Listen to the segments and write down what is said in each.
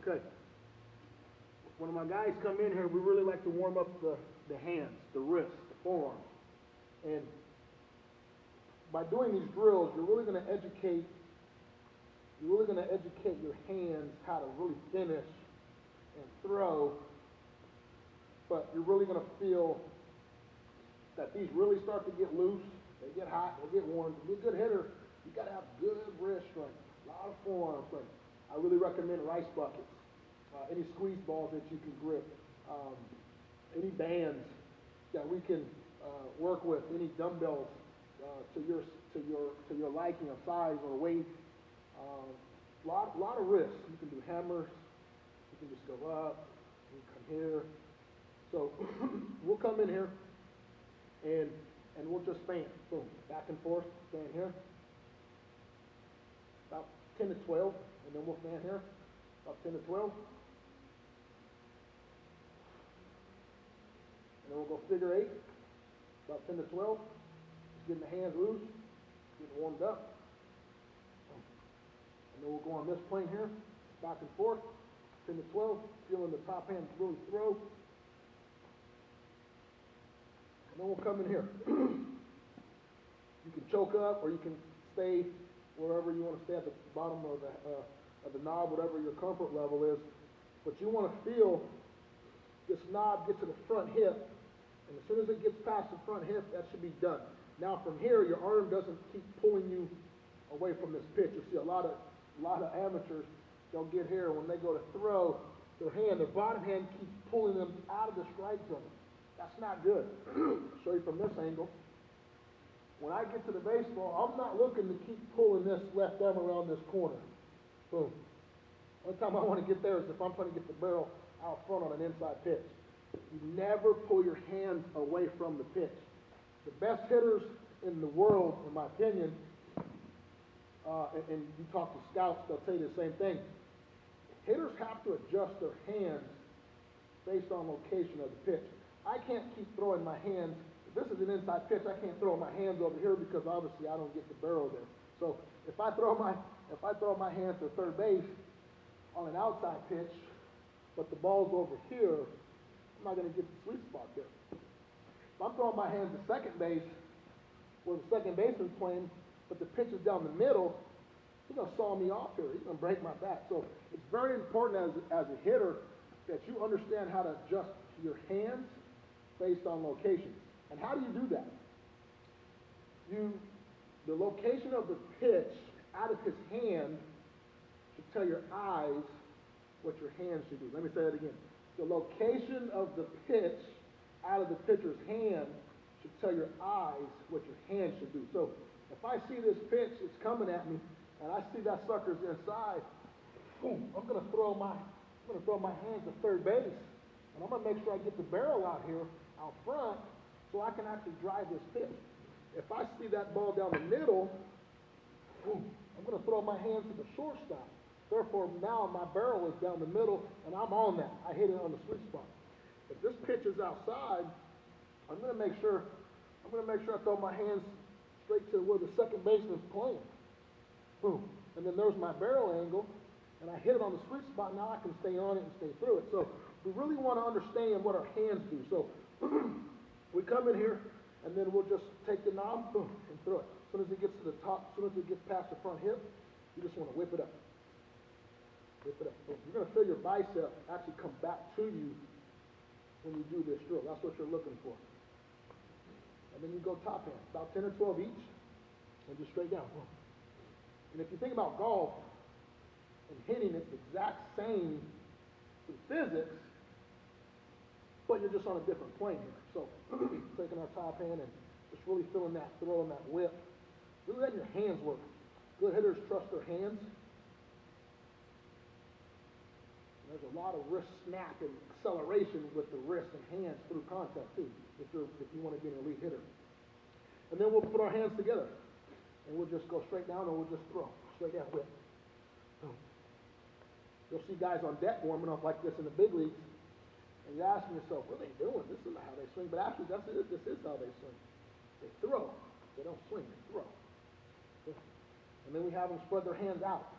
Okay. When my guys come in here, we really like to warm up the hands, the wrists, the forearms. And by doing these drills, you're really going to educate your hands how to really finish and throw, but you're really going to feel that these really start to get loose, they get hot, they get warm. To be a good hitter, you got to have good wrist strength, a lot of forearm strength. I really recommend rice buckets, any squeeze balls that you can grip, any bands that we can work with, any dumbbells to your liking of size or weight. Lot of risks. You can do hammers. You can just go up. You can come here. So we'll come in here and we'll just fan. Boom. Back and forth. Fan here. About 10 to 12. And then we'll fan here. About 10 to 12. And then we'll go figure 8. About 10 to 12. Just getting the hands loose. Getting warmed up. And then we'll go on this plane here, back and forth, 10 to 12, feeling the top hand really throw. And then we'll come in here. You can choke up, or you can stay wherever you want to stay, at the bottom of the knob, whatever your comfort level is. But you want to feel this knob get to the front hip, and as soon as it gets past the front hip, that should be done. Now from here, your arm doesn't keep pulling you away from this pitch. You see a lot of amateurs, they'll get here, when they go to throw, their bottom hand keeps pulling them out of the strike zone. That's not good. I'll show you from this angle. When I get to the baseball, I'm not looking to keep pulling this left arm around this corner. Boom. Only time I want to get there is if I'm trying to get the barrel out front on an inside pitch. You never pull your hands away from the pitch. The best hitters in the world, in my opinion, and you talk to scouts, they'll tell you the same thing. Hitters have to adjust their hands based on location of the pitch. I can't keep throwing my hands. If this is an inside pitch, I can't throw my hands over here because obviously I don't get the barrel there. So if I throw my hands to third base on an outside pitch, but the ball's over here, I'm not going to get the sweet spot there. If I'm throwing my hands to second base, where the second baseman's playing, but the pitch is down the middle, he's going to saw me off here. He's going to break my back. So it's very important as a hitter that you understand how to adjust your hands based on location. And how do you do that? The location of the pitch out of his hand should tell your eyes what your hands should do. Let me say that again. The location of the pitch out of the pitcher's hand should tell your eyes what your hand should do. So if I see this pitch, it's coming at me, and I see that sucker's inside, boom, I'm going to throw my hands to third base, and I'm going to make sure I get the barrel out here, out front, so I can actually drive this pitch. If I see that ball down the middle, boom, I'm going to throw my hands to the shortstop. Therefore, now my barrel is down the middle, and I'm on that. I hit it on the sweet spot. If this pitch is outside, I'm going to make sure I throw my hands straight to where the second baseman's playing. Boom. And then there's my barrel angle, and I hit it on the sweet spot. Now I can stay on it and stay through it. So we really want to understand what our hands do. So we come in here, and then we'll just take the knob, boom, and throw it. As soon as it gets to the top, as soon as it gets past the front hip, you just want to whip it up. Whip it up. Boom. You're going to feel your bicep actually come back to you when you do this drill. That's what you're looking for. And then you go top hand, about 10 or 12 each, and just straight down. Boom. And if you think about golf and hitting, it's the exact same through physics, but you're just on a different plane here. So taking our top hand and just really feeling that throw and that whip. Really letting your hands work. Good hitters trust their hands. And there's a lot of wrist snap and acceleration with the wrist and hands through contact too, if you want to be an elite hitter. And then we'll put our hands together, and we'll just go straight down, and we'll just throw straight down, whip. Boom. You'll see guys on deck warming up like this in the big leagues, and you're asking yourself, what are they doing? This isn't how they swing. But actually, this is how they swing. They throw. They don't swing. They throw. And then we have them spread their hands out,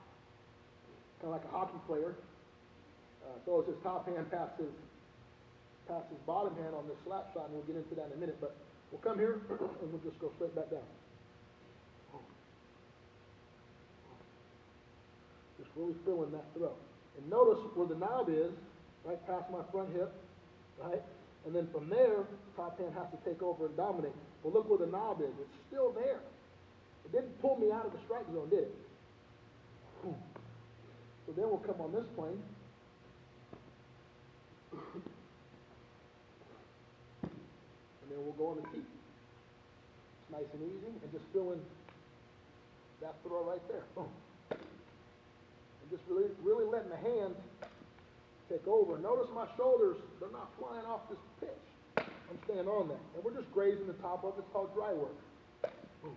kind of like a hockey player. Throws his top hand past his bottom hand on this slap shot, and we'll get into that in a minute. But we'll come here, and we'll just go straight back down. Just really feeling that throw. And notice where the knob is, right past my front hip, right? And then from there, top hand has to take over and dominate. But look where the knob is. It's still there. It didn't pull me out of the strike zone, did it? So then we'll come on this plane. And then we'll go on the tee. It's nice and easy, and just feeling that throw right there. Boom. And just really letting the hands take over. Notice my shoulders, they're not flying off this pitch. I'm staying on that. And we're just grazing the top of it. It's called dry work. Boom.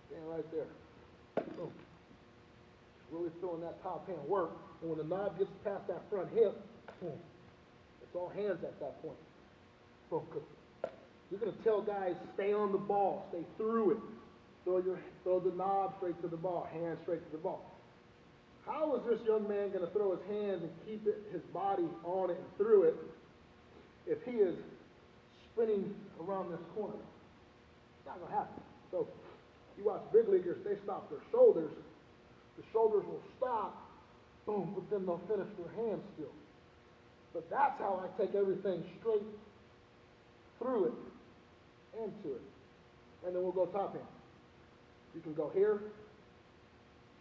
Staying right there. Boom. Just really feeling that top hand work. And when the knob gets past that front hip, boom, it's all hands at that point. Boom. You're going to tell guys, stay on the ball, stay through it. Throw the knob straight to the ball, hand straight to the ball. How is this young man going to throw his hands and keep his body on it and through it if he is spinning around this corner? It's not going to happen. So you watch big leaguers, they stop their shoulders. The shoulders will stop, boom, but then they'll finish their hands still. But that's how I take everything straight through it, into it. And then we'll go top hand. You can go here.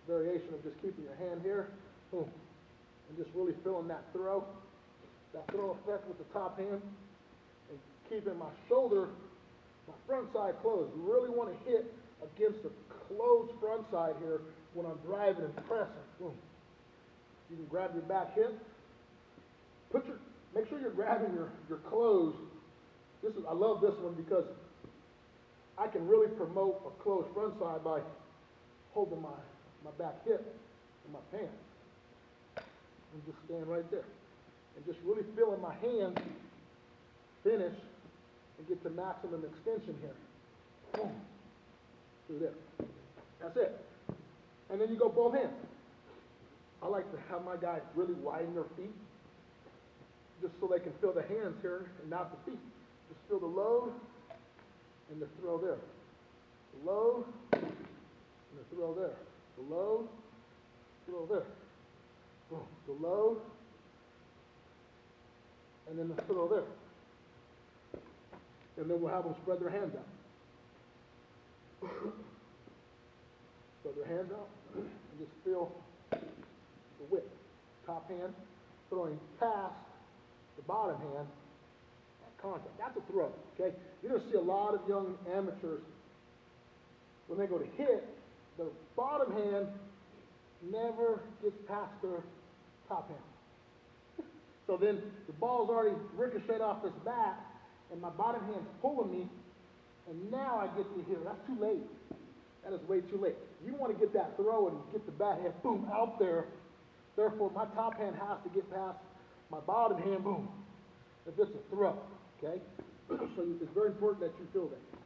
Variation of just keeping your hand here, boom, and just really feeling that throw effect with the top hand, and keeping my shoulder, my front side closed. You really want to hit against the closed front side here when I'm driving and pressing, boom. You can grab your back hip, make sure you're grabbing your closed. I love this one because I can really promote a closed front side by holding my back hip and my pants. And just stand right there. And just really feeling my hand finish and get to maximum extension here. Boom. Through there. That's it. And then you go both hands. I like to have my guys really widen their feet just so they can feel the hands here and not the feet. Just feel the load and the throw there. The load and the throw there. The load, throw there. Boom. The load, and then the throw there. And then we'll have them spread their hands out. Spread their hands out, and just feel the whip. Top hand throwing past the bottom hand. That contact. That's a throw, okay? You're going to see a lot of young amateurs, when they go to hit, the bottom hand never gets past their top hand. So then the ball's already ricocheted off this bat, and my bottom hand's pulling me, and now I get to here. That's too late. That is way too late. You want to get that throw and get the bat hand, boom, out there. Therefore, my top hand has to get past my bottom hand, boom, if it's a throw, okay? So it's very important that you feel that.